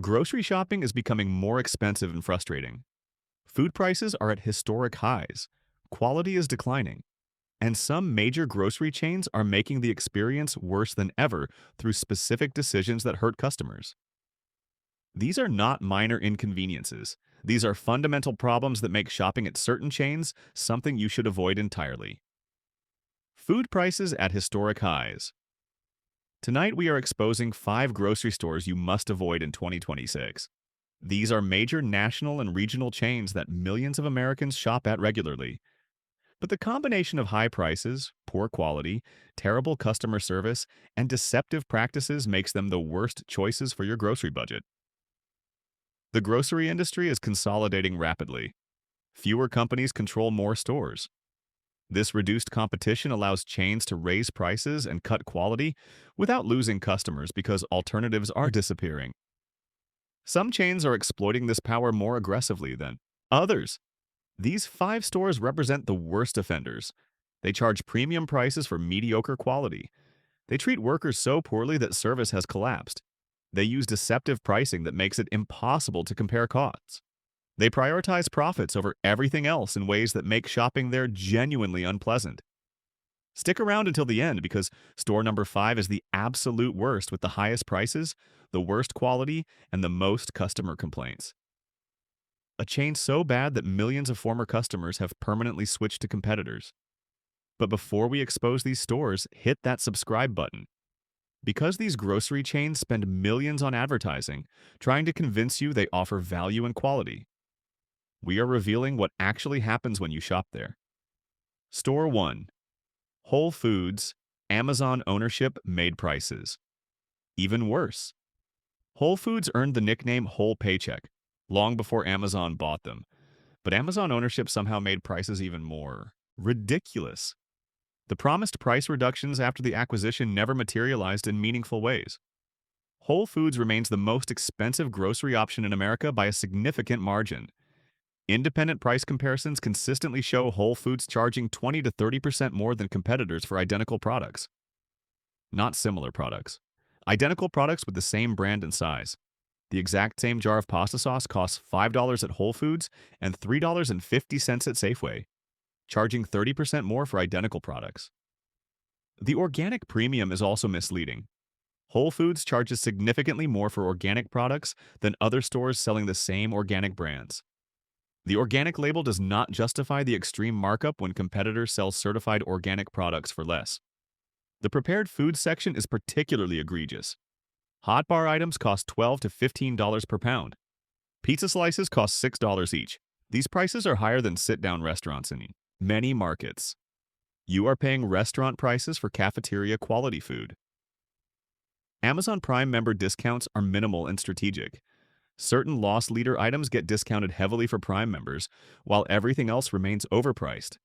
Grocery shopping is becoming more expensive and frustrating. Food prices are at historic highs, quality is declining, and some major grocery chains are making the experience worse than ever through specific decisions that hurt customers. These are not minor inconveniences. These are fundamental problems that make shopping at certain chains something you should avoid entirely. Food prices at historic highs. Tonight we are exposing 5 grocery stores you must avoid in 2026. These are major national and regional chains that millions of Americans shop at regularly. But the combination of high prices, poor quality, terrible customer service, and deceptive practices makes them the worst choices for your grocery budget. The grocery industry is consolidating rapidly. Fewer companies control more stores. This reduced competition allows chains to raise prices and cut quality without losing customers because alternatives are disappearing. Some chains are exploiting this power more aggressively than others. These 5 stores represent the worst offenders. They charge premium prices for mediocre quality. They treat workers so poorly that service has collapsed. They use deceptive pricing that makes it impossible to compare costs. They prioritize profits over everything else in ways that make shopping there genuinely unpleasant. Stick around until the end because store number 5 is the absolute worst with the highest prices, the worst quality, and the most customer complaints. A chain so bad that millions of former customers have permanently switched to competitors. But before we expose these stores, hit that subscribe button. Because these grocery chains spend millions on advertising, trying to convince you they offer value and quality. We are revealing what actually happens when you shop there. Store 1. Whole Foods, Amazon ownership made prices. Even worse. Whole Foods earned the nickname Whole Paycheck long before Amazon bought them, but Amazon ownership somehow made prices even more ridiculous. The promised price reductions after the acquisition never materialized in meaningful ways. Whole Foods remains the most expensive grocery option in America by a significant margin. Independent price comparisons consistently show Whole Foods charging 20 to 30% more than competitors for identical products. Not similar products. Identical products with the same brand and size. The exact same jar of pasta sauce costs $5 at Whole Foods and $3.50 at Safeway, charging 30% more for identical products. The organic premium is also misleading. Whole Foods charges significantly more for organic products than other stores selling the same organic brands. The organic label does not justify the extreme markup when competitors sell certified organic products for less. The prepared food section is particularly egregious. Hot bar items cost $12 to $15 per pound. Pizza slices cost $6 each. These prices are higher than sit-down restaurants in many markets. You are paying restaurant prices for cafeteria quality food. Amazon Prime member discounts are minimal and strategic. Certain loss leader items get discounted heavily for Prime members, while everything else remains overpriced.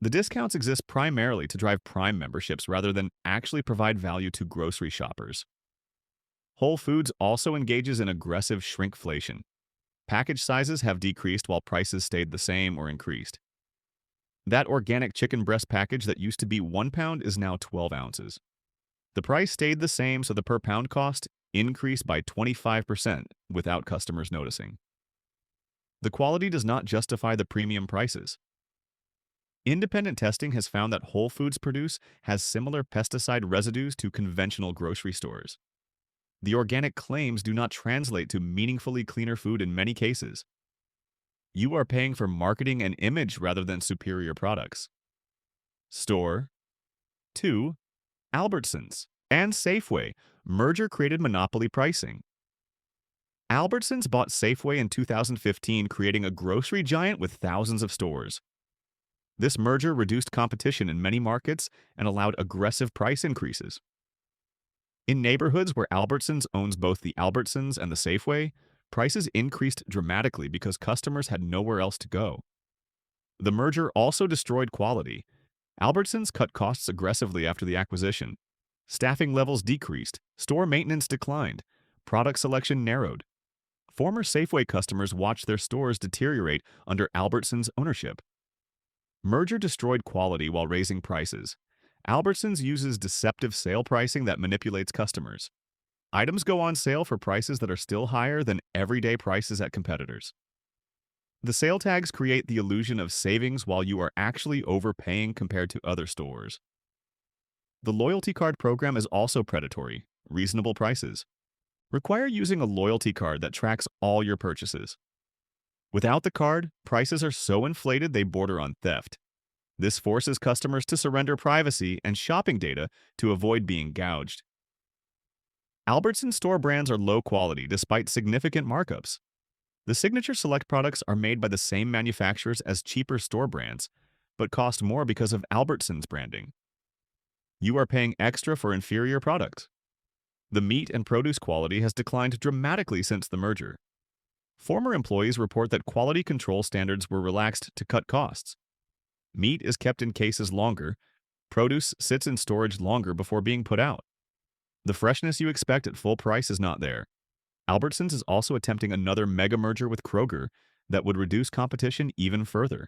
The discounts exist primarily to drive Prime memberships rather than actually provide value to grocery shoppers. Whole Foods also engages in aggressive shrinkflation. Package sizes have decreased while prices stayed the same or increased. That organic chicken breast package that used to be 1 pound is now 12 ounces. The price stayed the same, so the per pound cost increased by 25% without customers noticing. The quality does not justify the premium prices. Independent testing has found that Whole Foods produce has similar pesticide residues to conventional grocery stores. The organic claims do not translate to meaningfully cleaner food in many cases. You are paying for marketing and image rather than superior products. Store 2. Albertsons and Safeway merger created monopoly pricing. Albertsons bought Safeway in 2015, creating a grocery giant with thousands of stores. This merger reduced competition in many markets and allowed aggressive price increases. In neighborhoods where Albertsons owns both the Albertsons and the Safeway, prices increased dramatically because customers had nowhere else to go. The merger also destroyed quality. Albertsons cut costs aggressively after the acquisition. Staffing levels decreased, store maintenance declined, product selection narrowed. Former Safeway customers watched their stores deteriorate under Albertsons' ownership. Merger destroyed quality while raising prices. Albertsons uses deceptive sale pricing that manipulates customers. Items go on sale for prices that are still higher than everyday prices at competitors. The sale tags create the illusion of savings while you are actually overpaying compared to other stores. The loyalty card program is also predatory. Reasonable prices require using a loyalty card that tracks all your purchases. Without the card, prices are so inflated they border on theft. This forces customers to surrender privacy and shopping data to avoid being gouged. Albertsons store brands are low quality despite significant markups. The Signature Select products are made by the same manufacturers as cheaper store brands, but cost more because of Albertsons branding. You are paying extra for inferior products. The meat and produce quality has declined dramatically since the merger. Former employees report that quality control standards were relaxed to cut costs. Meat is kept in cases longer. Produce sits in storage longer before being put out. The freshness you expect at full price is not there. Albertsons is also attempting another mega merger with Kroger that would reduce competition even further.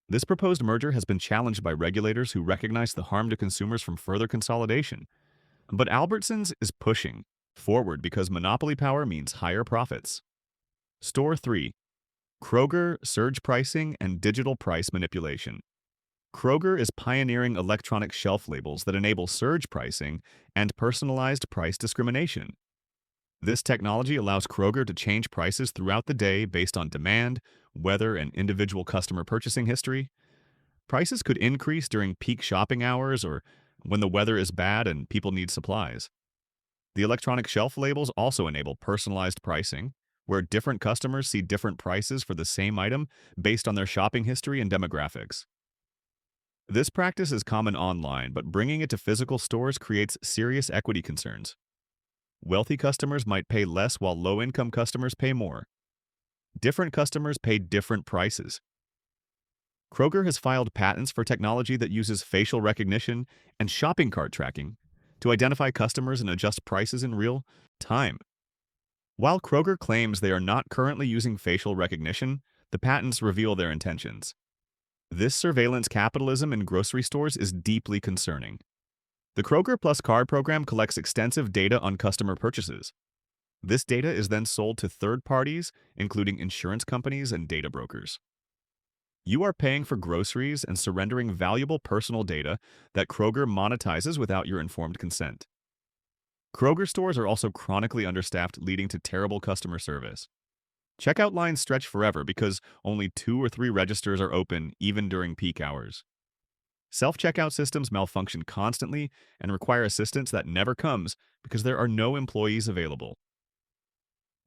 This proposed merger has been challenged by regulators who recognize the harm to consumers from further consolidation. But Albertsons is pushing forward because monopoly power means higher profits. Store 3. Kroger surge pricing and digital price manipulation. Kroger is pioneering electronic shelf labels that enable surge pricing and personalized price discrimination. This technology allows Kroger to change prices throughout the day based on demand, weather, and individual customer purchasing history. Prices could increase during peak shopping hours or when the weather is bad and people need supplies. The electronic shelf labels also enable personalized pricing, where different customers see different prices for the same item based on their shopping history and demographics. This practice is common online, but bringing it to physical stores creates serious equity concerns. Wealthy customers might pay less while low-income customers pay more. Different customers pay different prices. Kroger has filed patents for technology that uses facial recognition and shopping cart tracking to identify customers and adjust prices in real time. While Kroger claims they are not currently using facial recognition, the patents reveal their intentions. This surveillance capitalism in grocery stores is deeply concerning. The Kroger Plus card program collects extensive data on customer purchases. This data is then sold to third parties, including insurance companies and data brokers. You are paying for groceries and surrendering valuable personal data that Kroger monetizes without your informed consent. Kroger stores are also chronically understaffed, leading to terrible customer service. Checkout lines stretch forever because only 2 or 3 registers are open even during peak hours. Self-checkout systems malfunction constantly and require assistance that never comes because there are no employees available.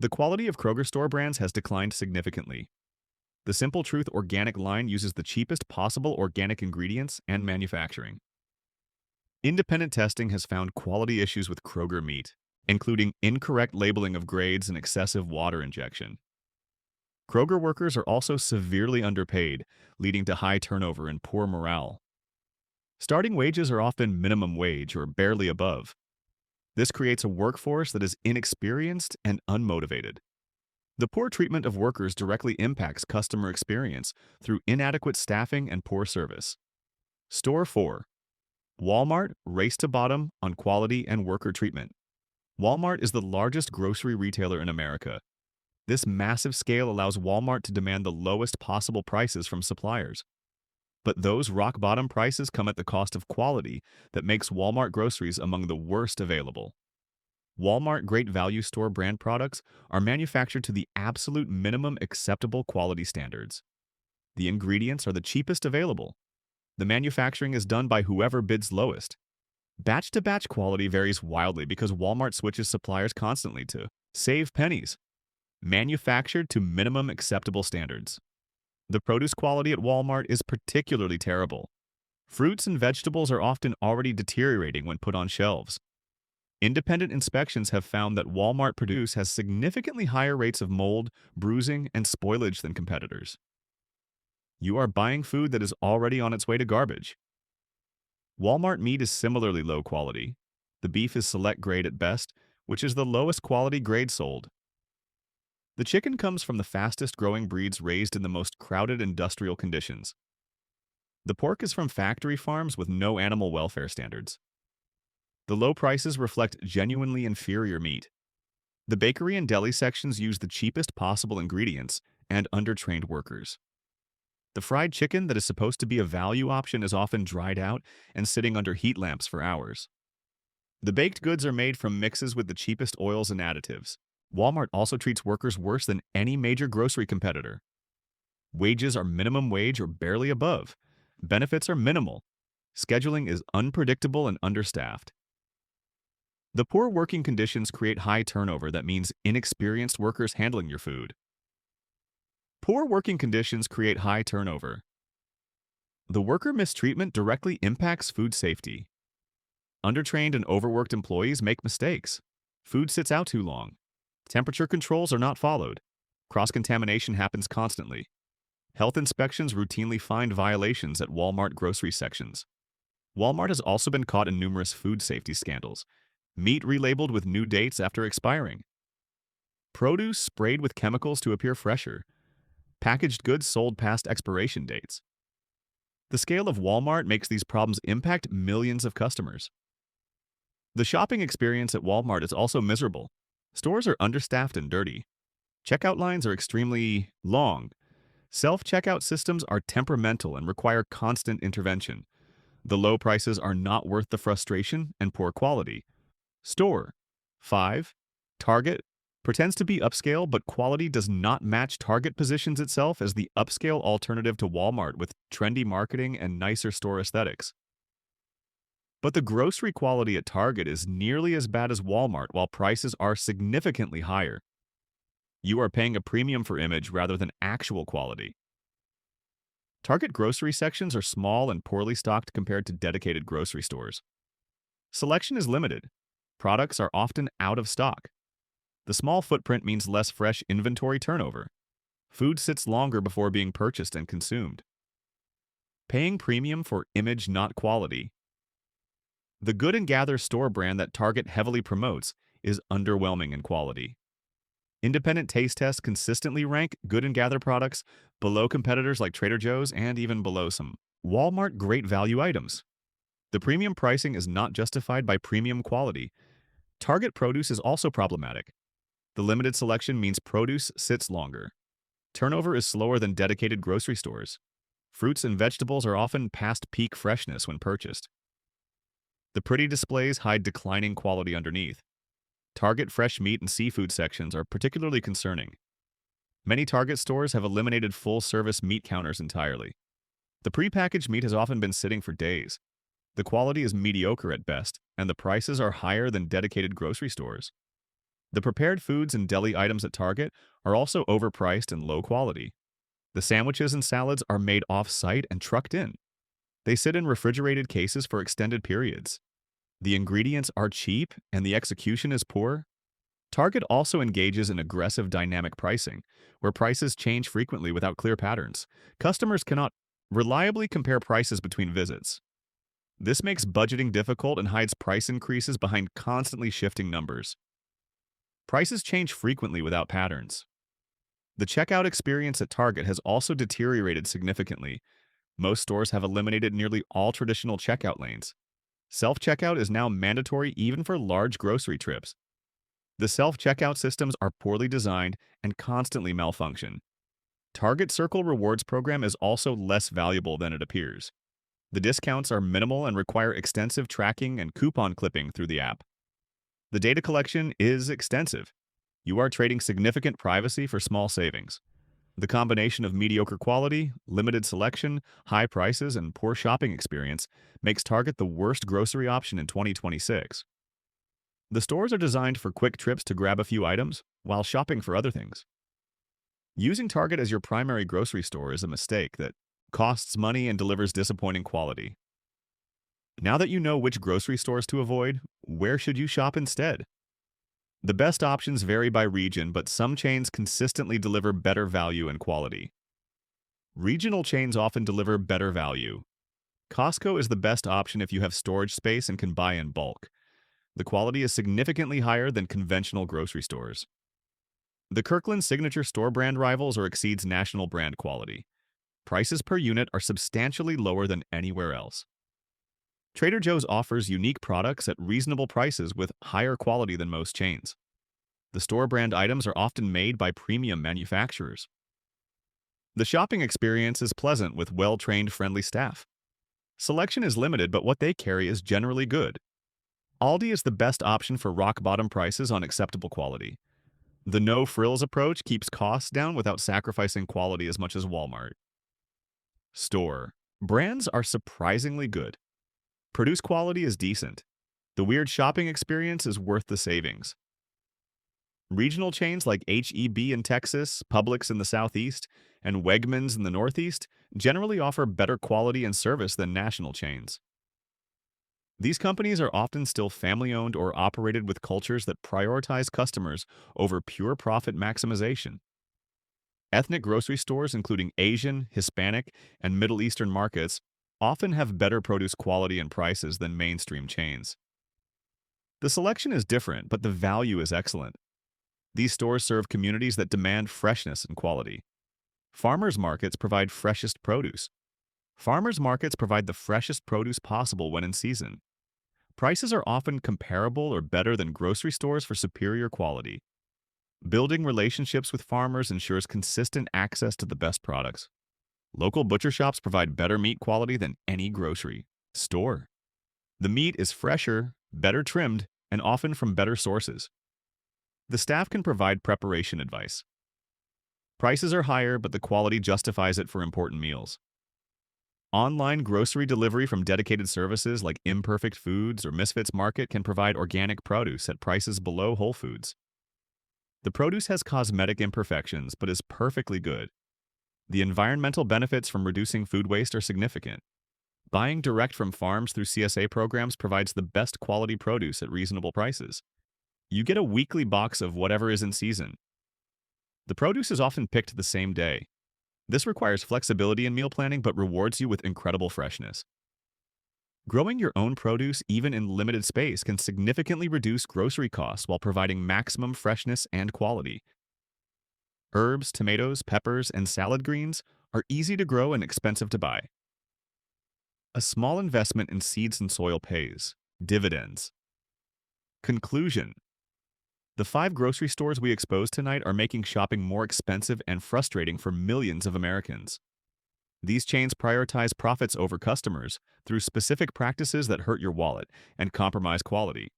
The quality of Kroger store brands has declined significantly. The Simple Truth organic line uses the cheapest possible organic ingredients and manufacturing. Independent testing has found quality issues with Kroger meat, including incorrect labeling of grades and excessive water injection. Kroger workers are also severely underpaid, leading to high turnover and poor morale. Starting wages are often minimum wage or barely above. This creates a workforce that is inexperienced and unmotivated. The poor treatment of workers directly impacts customer experience through inadequate staffing and poor service. Store 4. Walmart race to bottom on quality and worker treatment. Walmart is the largest grocery retailer in America. This massive scale allows Walmart to demand the lowest possible prices from suppliers. But those rock-bottom prices come at the cost of quality that makes Walmart groceries among the worst available. Walmart Great Value Store brand products are manufactured to the absolute minimum acceptable quality standards. The ingredients are the cheapest available. The manufacturing is done by whoever bids lowest. Batch-to-batch quality varies wildly because Walmart switches suppliers constantly to save pennies. Manufactured to minimum acceptable standards. The produce quality at Walmart is particularly terrible. Fruits and vegetables are often already deteriorating when put on shelves. Independent inspections have found that Walmart produce has significantly higher rates of mold, bruising, and spoilage than competitors. You are buying food that is already on its way to garbage. Walmart meat is similarly low quality. The beef is select grade at best, which is the lowest quality grade sold. The chicken comes from the fastest growing breeds raised in the most crowded industrial conditions. The pork is from factory farms with no animal welfare standards. The low prices reflect genuinely inferior meat. The bakery and deli sections use the cheapest possible ingredients and undertrained workers. The fried chicken that is supposed to be a value option is often dried out and sitting under heat lamps for hours. The baked goods are made from mixes with the cheapest oils and additives. Walmart also treats workers worse than any major grocery competitor. Wages are minimum wage or barely above. Benefits are minimal. Scheduling is unpredictable and understaffed. The poor working conditions create high turnover that means inexperienced workers handling your food. Poor working conditions create high turnover. The worker mistreatment directly impacts food safety. Undertrained and overworked employees make mistakes. Food sits out too long. Temperature controls are not followed. Cross-contamination happens constantly. Health inspections routinely find violations at Walmart grocery sections. Walmart has also been caught in numerous food safety scandals. Meat relabeled with new dates after expiring. Produce sprayed with chemicals to appear fresher. Packaged goods sold past expiration dates. The scale of Walmart makes these problems impact millions of customers. The shopping experience at Walmart is also miserable. Stores are understaffed and dirty. Checkout lines are extremely long. Self-checkout systems are temperamental and require constant intervention. The low prices are not worth the frustration and poor quality. Store 5. Target pretends to be upscale, but quality does not match. Target positions itself as the upscale alternative to Walmart with trendy marketing and nicer store aesthetics. But the grocery quality at Target is nearly as bad as Walmart, while prices are significantly higher. You are paying a premium for image rather than actual quality. Target grocery sections are small and poorly stocked compared to dedicated grocery stores. Selection is limited. Products are often out of stock. The small footprint means less fresh inventory turnover. Food sits longer before being purchased and consumed. Paying premium for image, not quality. The Good and Gather store brand that Target heavily promotes is underwhelming in quality. Independent taste tests consistently rank Good and Gather products below competitors like Trader Joe's and even below some Walmart great value items. The premium pricing is not justified by premium quality. Target produce is also problematic. The limited selection means produce sits longer. Turnover is slower than dedicated grocery stores. Fruits and vegetables are often past peak freshness when purchased. The pretty displays hide declining quality underneath. Target fresh meat and seafood sections are particularly concerning. Many Target stores have eliminated full-service meat counters entirely. The prepackaged meat has often been sitting for days. The quality is mediocre at best, and the prices are higher than dedicated grocery stores. The prepared foods and deli items at Target are also overpriced and low quality. The sandwiches and salads are made off-site and trucked in. They sit in refrigerated cases for extended periods. The ingredients are cheap and the execution is poor. Target also engages in aggressive dynamic pricing, where prices change frequently without clear patterns. Customers cannot reliably compare prices between visits. This makes budgeting difficult and hides price increases behind constantly shifting numbers. Prices change frequently without patterns. The checkout experience at Target has also deteriorated significantly. Most stores have eliminated nearly all traditional checkout lanes. Self-checkout is now mandatory even for large grocery trips. The self-checkout systems are poorly designed and constantly malfunction. Target Circle Rewards program is also less valuable than it appears. The discounts are minimal and require extensive tracking and coupon clipping through the app. The data collection is extensive. You are trading significant privacy for small savings. The combination of mediocre quality, limited selection, high prices, and poor shopping experience makes Target the worst grocery option in 2026. The stores are designed for quick trips to grab a few items while shopping for other things. Using Target as your primary grocery store is a mistake that costs money and delivers disappointing quality. Now that you know which grocery stores to avoid, where should you shop instead? The best options vary by region, but some chains consistently deliver better value and quality. Regional chains often deliver better value. Costco is the best option if you have storage space and can buy in bulk. The quality is significantly higher than conventional grocery stores. The Kirkland signature store brand rivals or exceeds national brand quality. Prices per unit are substantially lower than anywhere else. Trader Joe's offers unique products at reasonable prices with higher quality than most chains. The store brand items are often made by premium manufacturers. The shopping experience is pleasant with well trained, friendly staff. Selection is limited, but what they carry is generally good. Aldi is the best option for rock bottom prices on acceptable quality. The no frills approach keeps costs down without sacrificing quality as much as Walmart. Store brands are surprisingly good. Produce quality is decent. The weird shopping experience is worth the savings. Regional chains like H-E-B in Texas, Publix in the Southeast, and Wegmans in the Northeast generally offer better quality and service than national chains. These companies are often still family-owned or operated with cultures that prioritize customers over pure profit maximization. Ethnic grocery stores, including Asian, Hispanic, and Middle Eastern markets, often have better produce quality and prices than mainstream chains. The selection is different, but the value is excellent. These stores serve communities that demand freshness and quality. Farmers markets provide freshest produce. Farmers markets provide the freshest produce possible when in season. Prices are often comparable or better than grocery stores for superior quality. Building relationships with farmers ensures consistent access to the best products. Local butcher shops provide better meat quality than any grocery store. The meat is fresher, better trimmed, and often from better sources. The staff can provide preparation advice. Prices are higher, but the quality justifies it for important meals. Online grocery delivery from dedicated services like Imperfect Foods or Misfits Market can provide organic produce at prices below Whole Foods. The produce has cosmetic imperfections, but is perfectly good. The environmental benefits from reducing food waste are significant. Buying direct from farms through CSA programs provides the best quality produce at reasonable prices. You get a weekly box of whatever is in season. The produce is often picked the same day. This requires flexibility in meal planning but rewards you with incredible freshness. Growing your own produce, even in limited space, can significantly reduce grocery costs while providing maximum freshness and quality. Herbs, tomatoes, peppers, and salad greens are easy to grow and expensive to buy. A small investment in seeds and soil pays dividends. Conclusion: the 5 grocery stores we exposed tonight are making shopping more expensive and frustrating for millions of Americans. These chains prioritize profits over customers through specific practices that hurt your wallet and compromise quality.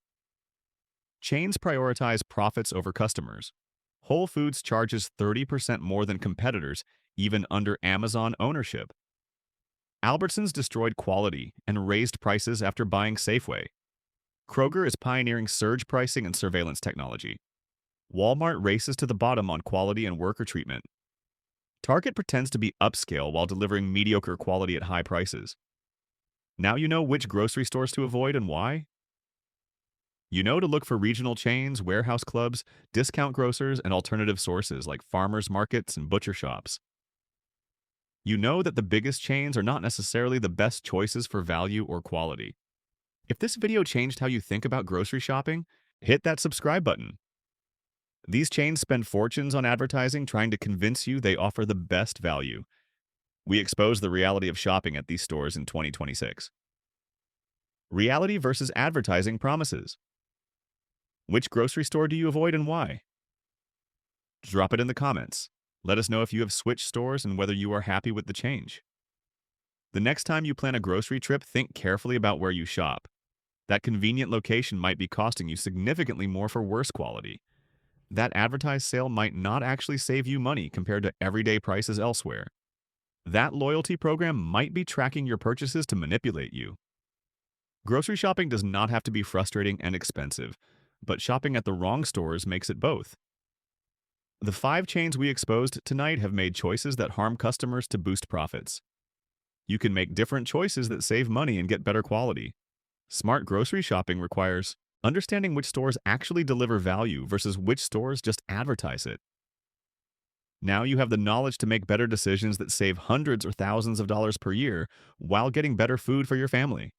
Chains prioritize profits over customers. Whole Foods charges 30% more than competitors, even under Amazon ownership. Albertsons destroyed quality and raised prices after buying Safeway. Kroger is pioneering surge pricing and surveillance technology. Walmart races to the bottom on quality and worker treatment. Target pretends to be upscale while delivering mediocre quality at high prices. Now you know which grocery stores to avoid and why? You know to look for regional chains, warehouse clubs, discount grocers, and alternative sources like farmers markets and butcher shops. You know that the biggest chains are not necessarily the best choices for value or quality. If this video changed how you think about grocery shopping, hit that subscribe button. These chains spend fortunes on advertising trying to convince you they offer the best value. We expose the reality of shopping at these stores in 2026. Reality versus advertising promises. Which grocery store do you avoid and why? Drop it in the comments. Let us know if you have switched stores and whether you are happy with the change. The next time you plan a grocery trip, think carefully about where you shop. That convenient location might be costing you significantly more for worse quality. That advertised sale might not actually save you money compared to everyday prices elsewhere. That loyalty program might be tracking your purchases to manipulate you. Grocery shopping does not have to be frustrating and expensive, but shopping at the wrong stores makes it both. The 5 chains we exposed tonight have made choices that harm customers to boost profits. You can make different choices that save money and get better quality. Smart grocery shopping requires understanding which stores actually deliver value versus which stores just advertise it. Now you have the knowledge to make better decisions that save hundreds or thousands of dollars per year while getting better food for your family.